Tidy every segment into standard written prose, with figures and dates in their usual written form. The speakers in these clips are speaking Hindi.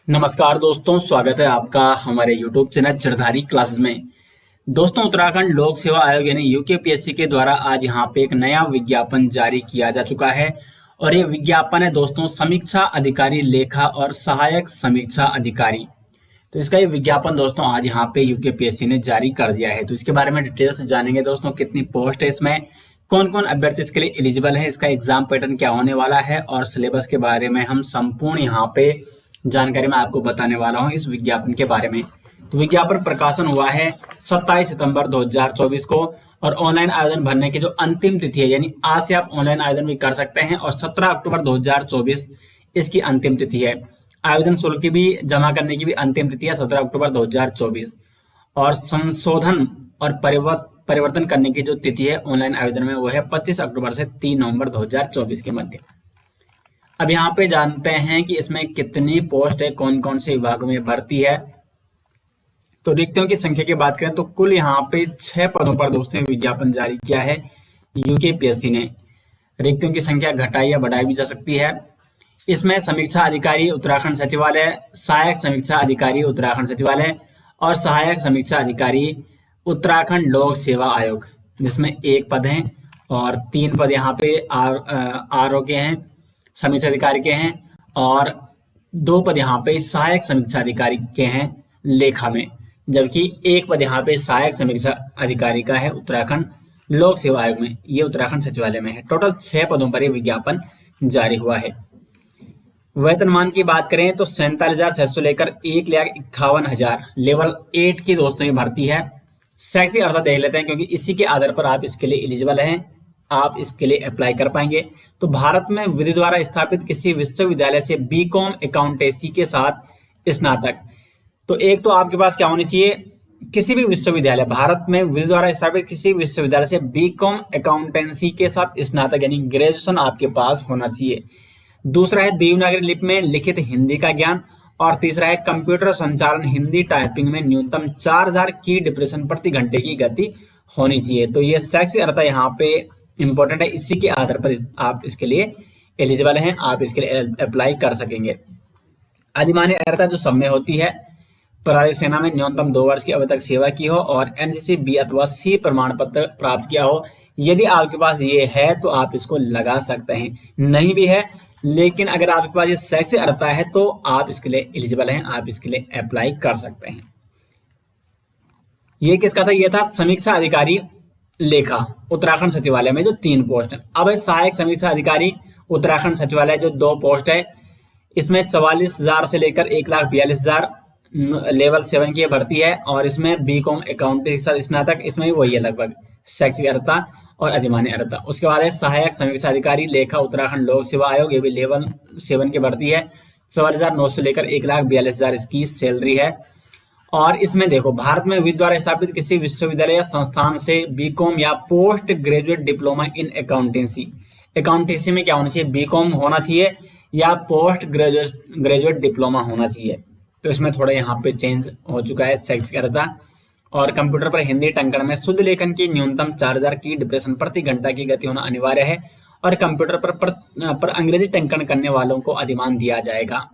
नमस्कार दोस्तों, स्वागत है आपका हमारे YouTube चैनल जरधारी क्लासेस में। दोस्तों, उत्तराखंड लोक सेवा आयोग यानी यूकेपीएससी के द्वारा आज यहाँ पे एक नया विज्ञापन जारी किया जा चुका है और ये विज्ञापन है दोस्तों समीक्षा अधिकारी, लेखा और सहायक समीक्षा अधिकारी। तो इसका ये विज्ञापन दोस्तों आज यहाँ पे यूकेपीएससी ने जारी कर दिया है। तो इसके बारे में डिटेल से जानेंगे दोस्तों, कितनी पोस्ट है इसमें, कौन कौन अभ्यर्थी इसके लिए एलिजिबल है, इसका एग्जाम पैटर्न क्या होने वाला है और सिलेबस के बारे में हम संपूर्ण यहाँ पे जानकारी मैं आपको बताने वाला हूं इस विज्ञापन के बारे में। तो विज्ञापन प्रकाशन हुआ है 27 सितंबर 2024 को और ऑनलाइन आवेदन भरने की जो अंतिम तिथि है, यानी आज से आप ऑनलाइन आवेदन भी कर सकते हैं और 17 अक्टूबर 2024 इसकी अंतिम तिथि है। आवेदन शुल्क की भी जमा करने की भी अंतिम तिथि है 17 अक्टूबर 2024 और संशोधन और परिवर्तन करने की जो तिथि है ऑनलाइन आवेदन में वो है 25 अक्टूबर से 3 नवंबर 2024 के मध्य। अब यहाँ पे जानते हैं कि इसमें कितनी पोस्ट है, कौन कौन से विभागों में भर्ती है। तो रिक्तियों की संख्या की बात करें तो कुल यहाँ पे 6 पदों पर दोस्तों विज्ञापन जारी किया है यूकेपीएससी ने। रिक्तियों की संख्या घटाई या बढ़ाई भी जा सकती है। इसमें समीक्षा अधिकारी उत्तराखंड सचिवालय, सहायक समीक्षा अधिकारी उत्तराखंड सचिवालय और सहायक समीक्षा अधिकारी उत्तराखंड लोक सेवा आयोग, जिसमें 1 पद है और 3 पद यहाँ पे आरओ के हैं, समीक्षा अधिकारी के हैं, और 2 पद यहाँ पे सहायक समीक्षा अधिकारी के हैं लेखा में, जबकि 1 पद यहाँ पे सहायक समीक्षा अधिकारी का है उत्तराखंड लोक सेवा आयोग में, ये उत्तराखंड सचिवालय में है। टोटल 6 पदों पर ये विज्ञापन जारी हुआ है। वेतनमान की बात करें तो 47,600 से लेकर 1,51,000 लेवल 8 की दोस्तों ये भर्ती है। शैक्षिक अर्हता देख लेते हैं क्योंकि इसी के आधार पर आप इसके लिए एलिजिबल हैं, आप इसके लिए अप्लाई कर पाएंगे। तो भारत में विधि द्वारा स्थापित किसी विश्वविद्यालय से बीकॉम अकाउंटेंसी के साथ स्नातक। तो एक तो आपके पास क्या होनी चाहिए, किसी भी विश्वविद्यालय, भारत में विधि द्वारा स्थापित किसी विश्वविद्यालय से बीकॉम अकाउंटेंसी के साथ स्नातक यानी ग्रेजुएशन आपके पास होना चाहिए। दूसरा है देवनागरी लिपि में लिखित हिंदी का ज्ञान और तीसरा है कंप्यूटर संचालन हिंदी टाइपिंग में न्यूनतम 4000 की डिप्रेशन प्रति घंटे की गति होनी चाहिए। तो ये शैक्षिक अर्हता यहाँ पे इंपॉर्टेंट है, इसी के आधार पर आप इसके लिए एलिजिबल हैं, आप इसके लिए अप्लाई कर सकेंगे। अधिमान्य अर्हता जो सब में होती है, पराली सेना में न्यूनतम 2 वर्ष की अवधि तक सेवा की हो और एनसीसी बी अथवा सी प्रमाण पत्र प्राप्त किया हो। यदि आपके पास ये है तो आप इसको लगा सकते हैं, नहीं भी है लेकिन अगर आपके पास ये शैक्षिक अर्हता है तो आप इसके लिए एलिजिबल हैं, आप इसके लिए अप्लाई कर सकते हैं। ये किसका था, ये था समीक्षा अधिकारी लेखा उत्तराखंड सचिवालय में जो 3 पोस्ट है। अब सहायक समीक्षा अधिकारी उत्तराखंड सचिवालय जो 2 पोस्ट है, इसमें 44,000 से लेकर 1,42,000 लेवल 7 की भर्ती है और इसमें बीकॉम अकाउंटेंसी स्नातक, इसमें भी वही है लगभग शैक्षिक अर्हता और अधिमान्य अर्हता। उसके बाद है सहायक समीक्षा अधिकारी लेखा उत्तराखंड लोक सेवा आयोग, ये भी लेवल 7 की भर्ती है। 44,900 से लेकर 1,42,000 इसकी सैलरी है। और इसमें देखो, भारत में विधि द्वारा स्थापित किसी विश्वविद्यालय या संस्थान से बीकॉम या post graduate diploma in accountancy, accountancy में क्या होना चाहिए, बीकॉम होना चाहिए या पोस्ट ग्रेजुएट डिप्लोमा होना चाहिए। तो इसमें थोड़ा यहाँ पे चेंज हो चुका है शैक्षिक अर्हता। और कंप्यूटर पर हिंदी टंकण में शुद्ध लेखन की न्यूनतम 4000 की डिप्रेशन प्रति घंटा की गति होना अनिवार्य है और कंप्यूटर पर अंग्रेजी टंकण करने वालों को अधिमान दिया जाएगा।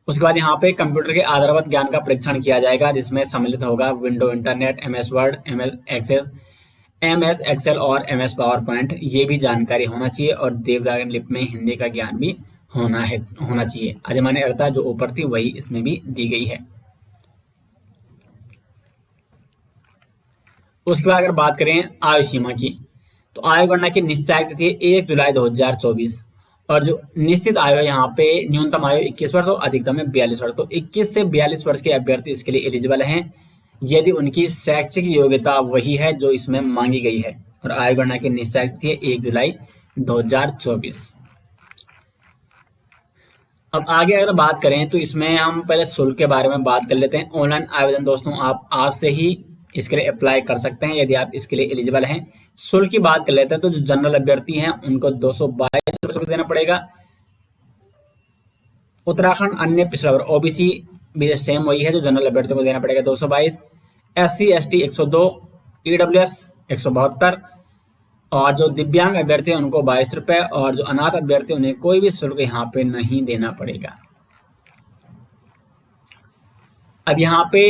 उसके बाद यहाँ पे कंप्यूटर के आधारभूत ज्ञान का परीक्षण किया जाएगा, जिसमें सम्मिलित होगा window, internet, MS Word, MS Excel और एमएस पावर पॉइंट, ये भी जानकारी होना चाहिए। और देवनागरी लिपि में हिंदी का ज्ञान भी होना चाहिए। अधिमान्य अर्हता जो ऊपर थी वही इसमें भी दी गई है। उसके बाद अगर बात करें आयु सीमा की, तो आयु गणना की निश्चित तिथि 1 जुलाई 2024 और जो निश्चित आयु है यहाँ पे न्यूनतम आयु 21 वर्ष और अधिकतम है 42 वर्ष। तो 21 से 42 वर्ष के अभ्यर्थी इसके लिए एलिजिबल हैं यदि उनकी शैक्षिक योग्यता वही है जो इसमें मांगी गई है। और आयु गणना की निश्चित तिथि है 1 जुलाई 2024। अब आगे अगर बात करें तो इसमें हम पहले शुल्क के बारे में बात कर लेते हैं। ऑनलाइन आवेदन दोस्तों आप आज से ही इसके लिए अप्लाई कर सकते हैं यदि आप इसके लिए एलिजिबल हैं। शुल्क की बात कर लेते हैं तो जो जनरल अभ्यर्थी हैं उनको 222 रुपये देना पड़ेगा। उत्तराखंड अन्य पिछड़ा वर्ग ओबीसी भी सेम वही है, जो जनरल अभ्यर्थियों को देना पड़ेगा 222, SC ST 102, EWS 172 और जो दिव्यांग अभ्यर्थी हैं उनको 22 रुपये और जो अनाथ अभ्यर्थी उन्हें कोई भी शुल्क यहाँ पे नहीं देना पड़ेगा। अब यहाँ पे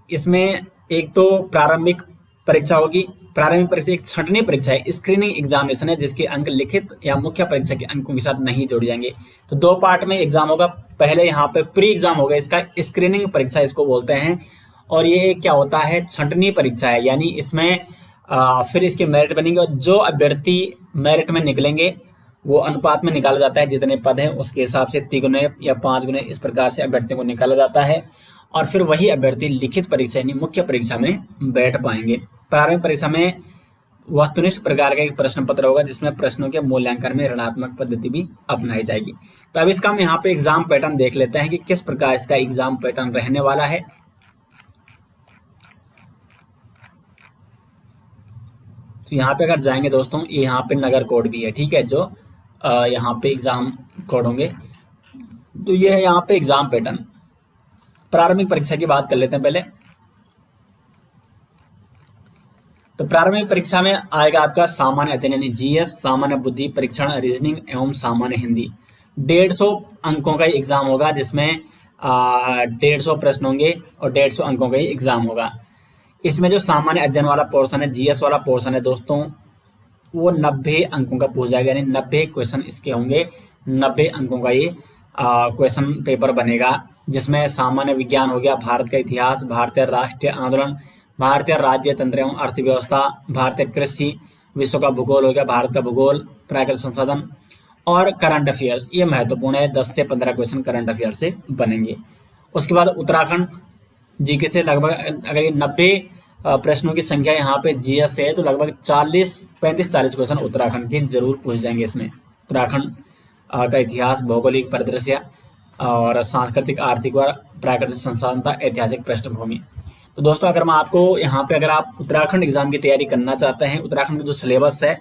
इसमें एक तो प्रारंभिक परीक्षा होगी। प्रारंभिक परीक्षा एक छंटनी परीक्षा है, स्क्रीनिंग एग्जामिनेशन है, जिसके अंक लिखित या मुख्य परीक्षा के अंकों के साथ नहीं जोड़े जाएंगे। तो दो पार्ट में एग्जाम होगा। पहले यहाँ पे प्री एग्जाम होगा, इसका स्क्रीनिंग परीक्षा इसको बोलते हैं। और ये क्या होता है, छंटनी परीक्षा है, यानी इसमें फिर इसके मेरिट बनेंगे, और जो अभ्यर्थी मेरिट में निकलेंगे वो अनुपात में निकाला जाता है, जितने पद हैं उसके हिसाब से 3 गुने या 5 गुने इस प्रकार से अभ्यर्थियों को निकाला जाता है। और फिर वही अभ्यर्थी लिखित परीक्षा यानी मुख्य परीक्षा में बैठ पाएंगे। प्रारंभिक परीक्षा में वस्तुनिष्ठ प्रकार का एक प्रश्न पत्र होगा, जिसमें प्रश्नों के मूल्यांकन में ऋणात्मक पद्धति भी अपनाई जाएगी। तो अब इसका हम यहाँ पे एग्जाम पैटर्न देख लेते हैं कि किस प्रकार इसका एग्जाम पैटर्न रहने वाला है। तो यहाँ पे अगर जाएंगे दोस्तों, ये यहाँ पे नगर कोड भी है, ठीक है, जो यहाँ पे एग्जाम कोड होंगे। तो ये है यहाँ पे एग्जाम पैटर्न। प्रारंभिक परीक्षा की बात कर लेते हैं पहले। तो प्रारंभिक परीक्षा में आएगा आपका सामान्य अध्ययन यानी जीएस, सामान्य बुद्धि परीक्षण, रीजनिंग एवं सामान्य हिंदी। 150 अंकों का एग्जाम होगा, जिसमें 150 प्रश्न होंगे और 150 अंकों का ही एग्जाम होगा। इसमें जो सामान्य अध्ययन वाला पोर्शन है, जीएस वाला पोर्शन है दोस्तों, वो 90 अंकों का पूछा जाएगा, यानी 90 क्वेश्चन इसके होंगे। 90 अंकों का ये क्वेश्चन पेपर बनेगा, जिसमें सामान्य विज्ञान हो गया, भारत का इतिहास, भारतीय राष्ट्रीय आंदोलन, भारतीय राज्य तंत्र एवं अर्थव्यवस्था, भारतीय कृषि, विश्व का भूगोल हो गया, भारत का भूगोल, प्राकृतिक संसाधन और करंट अफेयर्स। ये महत्वपूर्ण है, 10 से 15 क्वेश्चन करंट अफेयर से बनेंगे। उसके बाद उत्तराखंड जीके से लगभग, अगर ये 90 प्रश्नों की संख्या यहाँ पे जीएस से है, तो लगभग 35-40 क्वेश्चन उत्तराखंड के जरूर पूछ जाएंगे इसमें। उत्तराखंड का इतिहास, भौगोलिक परिदृश्य और सांस्कृतिक, आर्थिक व प्राकृतिक संसाधन, ऐतिहासिक पृष्ठभूमि। तो दोस्तों, अगर मैं आपको यहाँ पे, अगर आप उत्तराखंड एग्जाम की तैयारी करना चाहते हैं, उत्तराखंड का जो सिलेबस है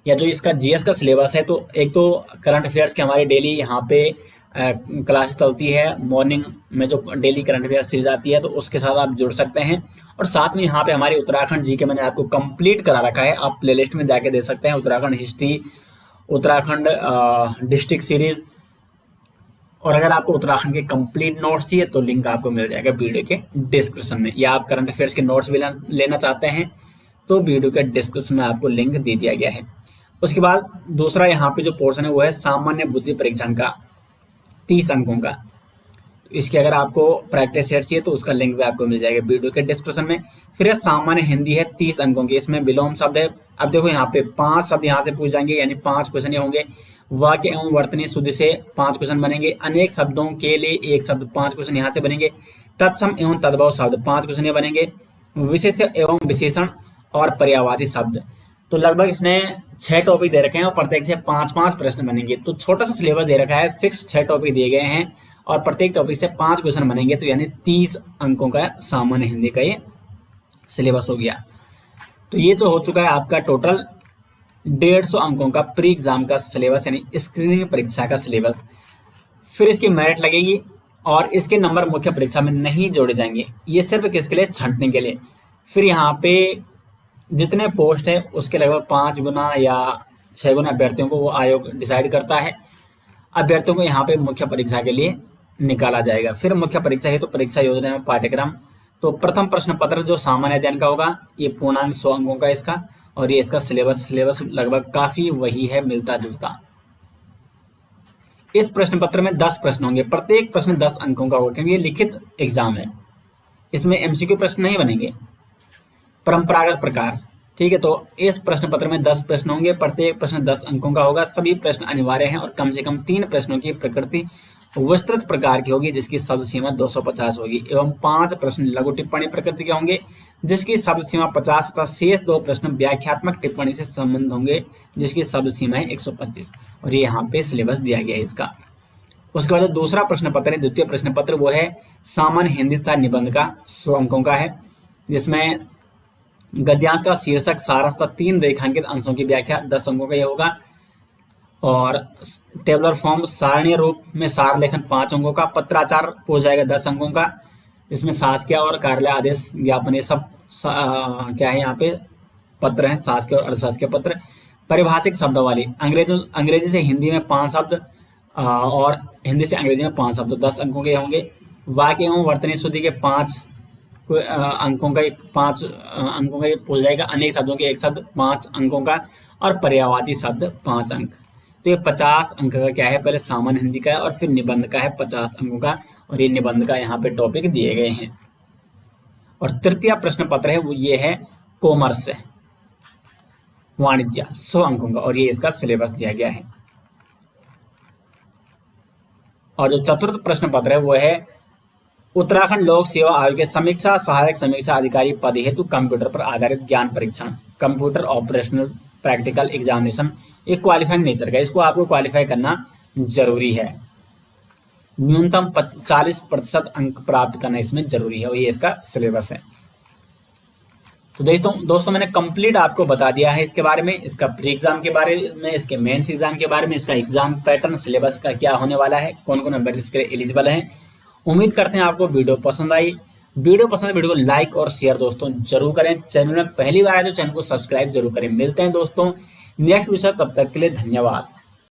या जो इसका जीएस का सिलेबस है, तो एक तो करंट अफेयर्स की हमारी डेली यहाँ पे क्लास चलती है, मॉर्निंग में जो डेली करंट अफेयर सीरीज आती है, तो उसके साथ आप जुड़ सकते हैं। और साथ में यहाँ पे हमारी उत्तराखंड जीके मैंने आपको कंप्लीट करा रखा है, आप प्लेलिस्ट में जाके देख सकते हैं। Uttarakhand history, Uttarakhand district series, और अगर आपको उत्तराखंड के कंप्लीट नोट्स चाहिए तो लिंक आपको मिल जाएगा वीडियो के डिस्क्रिप्शन में, या आप करंट अफेयर्स के नोट्स भी लेना चाहते हैं तो वीडियो के डिस्क्रिप्शन में आपको लिंक दे दिया गया है। उसके बाद दूसरा यहाँ पे जो पोर्शन है वो है सामान्य बुद्धि परीक्षण का, 30 अंकों का। इसके अगर आपको प्रैक्टिस सेट चाहिए तो उसका लिंक भी आपको मिल जाएगा वीडियो के डिस्क्रिप्शन में। फिर सामान्य हिंदी है 30 अंकों की, इसमें विलोम शब्द है। अब देखो यहाँ पे 5 शब्द यहाँ से पूछ जाएंगे, यानी 5 क्वेश्चन ये होंगे। वाक्य एवं वर्तनी शुद्धि से 5 क्वेश्चन बनेंगे। अनेक शब्दों के लिए 1 शब्द, 5 क्वेश्चन यहाँ से बनेंगे। तत्सम एवं तद्भव शब्द 5 क्वेश्चन ये बनेंगे। विशेष एवं विशेषण और पर्यायवाची शब्द, तो लगभग इसने 6 टॉपिक दे रखे हैं और प्रत्येक से 5-5 प्रश्न बनेंगे। तो छोटा सा सिलेबस दे रखा है, फिक्स 6 टॉपिक दिए गए हैं और प्रत्येक टॉपिक से 5 क्वेश्चन बनेंगे। तो यानी 30 अंकों का सामान्य हिंदी का ये सिलेबस हो गया। तो ये तो हो चुका है आपका टोटल 150 अंकों का प्री एग्जाम का सिलेबस, यानी स्क्रीनिंग परीक्षा का सिलेबस। फिर इसकी मेरिट लगेगी और इसके नंबर मुख्य परीक्षा में नहीं जोड़े जाएंगे, ये सिर्फ किसके लिए, छंटने के लिए। फिर यहाँ पे जितने पोस्ट है उसके लगभग 5 गुना या 6 गुना अभ्यर्थियों को वो आयोग डिसाइड करता है। अभ्यर्थियों को यहाँ पे मुख्य परीक्षा के लिए निकाला जाएगा। फिर मुख्य परीक्षा है तो परीक्षा योजना में पाठ्यक्रम। तो प्रथम प्रश्न पत्र जो सामान्य अध्ययन का होगा, ये पूर्णांक 100 अंकों का इसका, और ये इसका सिलेबस लगभग काफी वही है, मिलता जुलता। इस प्रश्न पत्र में 10 प्रश्न होंगे, प्रत्येक प्रश्न 10 अंकों का होगा, क्योंकि ये लिखित एग्जाम है, इसमें एमसीक्यू प्रश्न नहीं बनेंगे। परंपरागत प्रकार, ठीक है। तो इस प्रश्न पत्र में 10 प्रश्न होंगे, प्रत्येक प्रश्न 10 अंकों का होगा। सभी प्रश्न अनिवार्य हैं और कम से कम 3 प्रश्नों की प्रकृति विस्तृत प्रकार की होगी, जिसकी शब्द सीमा 250 होगी, एवं 5 प्रश्न लघु टिप्पणी प्रकृति के होंगे, जिसकी शब्द सीमा 50 तथा शेष 2 प्रश्न व्याख्यात्मक टिप्पणी से संबंध होंगे, जिसकी शब्द सीमा है 125। और ये यहाँ पे सिलेबस दिया गया है इसका। उसके बाद दूसरा प्रश्न पत्र है, द्वितीय प्रश्न पत्र, वो है सामान्य हिंदी तथा निबंध का, 100 अंकों का है, जिसमें गद्यांश का शीर्षक, सारांश तथा 3 रेखांकित अंशों की व्याख्या 10 अंकों का ये होगा। और टेबुलर फॉर्म सारणीय रूप में सार लेखन 5 अंकों का। पत्राचार हो जाएगा 10 अंकों का, इसमें शासकीय और कार्यालय आदेश ज्ञापन ये सब क्या है यहाँ पे पत्र हैं, शासकीय और अर्धशासकीय पत्र। परिभाषिक शब्दावली, अंग्रेजी से हिंदी में 5 शब्द और हिंदी से अंग्रेजी में 5 शब्द, 10 अंकों के होंगे। वाक्य एवं वर्तनी शुद्धि के 5 अंकों का 5 अंकों का पूछ जाएगा। अनेक शब्दों के एक शब्द 5 अंकों का, और पर्यायवाची शब्द 5 अंक। तो ये 50 अंक का क्या है, पहले सामान्य हिंदी का है और फिर निबंध का है 50 अंकों का, और ये निबंध का यहाँ पे टॉपिक दिए गए हैं। और तृतीय प्रश्न पत्र है वो ये है कॉमर्स वाणिज्य 100 अंकों का, और ये इसका सिलेबस दिया गया है। और जो चतुर्थ प्रश्न पत्र है वो है उत्तराखंड लोक सेवा आयोग के समीक्षा सहायक समीक्षा अधिकारी पद हेतु कंप्यूटर पर आधारित ज्ञान परीक्षण, कंप्यूटर ऑपरेशनल प्रैक्टिकल एग्जामिनेशन, एक क्वालिफाइंग नेचर का, इसको आपको क्वालिफाई करना जरूरी है। न्यूनतम 40% अंक प्राप्त करना इसमें जरूरी है, और ये इसका सिलेबस है। तो दोस्तों मैंने कंप्लीट आपको बता दिया है इसके बारे में, इसका प्री एग्जाम के बारे में, इसके मेंस एग्जाम के बारे में, इसका एग्जाम पैटर्न, सिलेबस का क्या होने वाला है, कौन कौन अभ्यर्थी इसके लिए एलिजिबल है। उम्मीद करते हैं आपको वीडियो पसंद आई। वीडियो पसंद है वीडियो को लाइक और शेयर दोस्तों जरूर करें। चैनल में पहली बार आए तो चैनल को सब्सक्राइब जरूर करें। मिलते हैं दोस्तों नेक्स्ट विषय, तब तक के लिए धन्यवाद।